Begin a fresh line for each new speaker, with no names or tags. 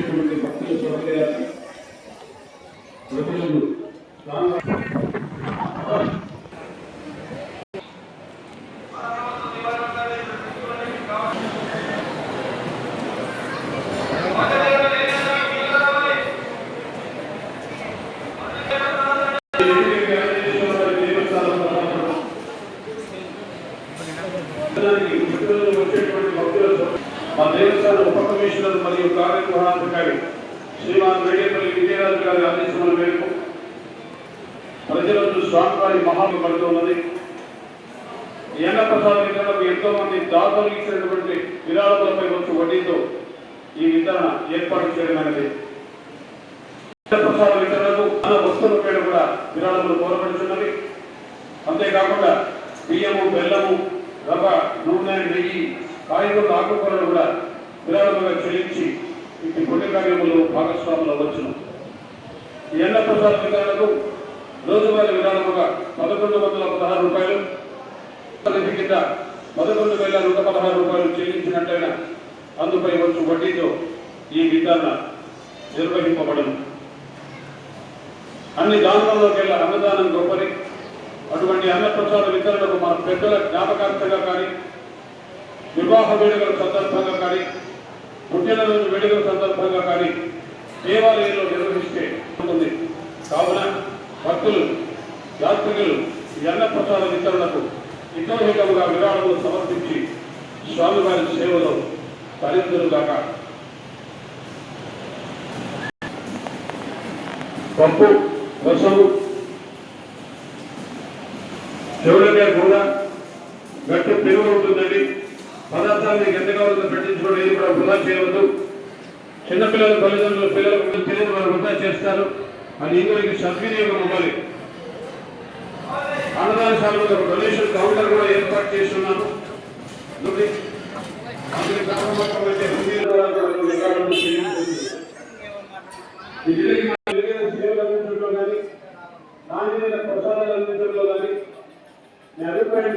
వచ్చేటువంటి భక్తుల సౌకర్యాన్ని ప్రజలు మా దేవస్థానం ఉప కమిషనర్ మరియు కార్యనిర్వహణాధికారి శ్రీమాన్ వేడేపల్లి విజయరాజు గారి ఆదేశముల మేరకు ప్రజలందరూ స్వామివారి మహాత్మ పడుతున్నది. ఎన్నప్రసాద వితరణకు ఎంతో మంది దాతలు ఇచ్చినటువంటి విరాళాలపై వచ్చి వడ్డీతో ఈ వితరణ ఏర్పాటు చేయడమైనది. ఎన్నప్రసాద వితరణకు మన వస్తువుల పేరు కూడా విరాళములు కోరబడుతున్నవి. అంతేకాకుండా బియ్యము, బెల్లము, రవ్వ, నూనె, నెయ్యి, కాయగూరల ఆకుకూరలు కూడా విరాళముగా చెల్లించి ఇటు పుణ్య కార్యములు భాగస్వాములు వచ్చును. ఈ ఎన్నప్రసాద వితరణకు రోజువారీ విరాళముగా 1116 రూపాయలు, నిధి కింద 11,116 రూపాయలు చెల్లించినట్లయినా అందుపై వచ్చు వడ్డీతో ఈ వితరణ నిర్వహింపబడను. అన్ని దానాల్లోకెల్లా అన్నదానం గొప్పది. అటువంటి అన్నప్రసాద వితరణకు మన పెద్దల జ్ఞాపకార్థంగా కానీ, వివాహ వేడుకల సందర్భంగా కానీ, పుట్టినరోజు వేడుకల సందర్భంగా కానీ దేవాలయంలో నిర్వహిస్తే ఉంటుంది. కావున భక్తులు, యాత్రికులు ఈ అన్నప్రసాద వితరణకు ఇతోహితంగా విరాళములు సమర్పించి స్వామివారి సేవలో తరిందురుగాక. పప్పు, రసము, చెవులకే కూడా గట్టి పెరుగు ఉంటుందండి. పదార్థాన్ని ఎంతగా పెట్టించుకోవడం ఇది కూడా వృధా చేయవద్దు. చిన్నపిల్లల తల్లిదండ్రులు పిల్లలకు తెలియని వారు వృధా చేస్తారు. అది ఇంకొకరికి సద్వినియోగం అవ్వాలి. అన్నదానశాలలో డొనేషన్ కౌంటర్ కూడా ఏర్పాటు చేస్తున్నాము. నాణ్యమైన ప్రసాదాలు అందించడంలో కానీ మీ అభిప్రాయం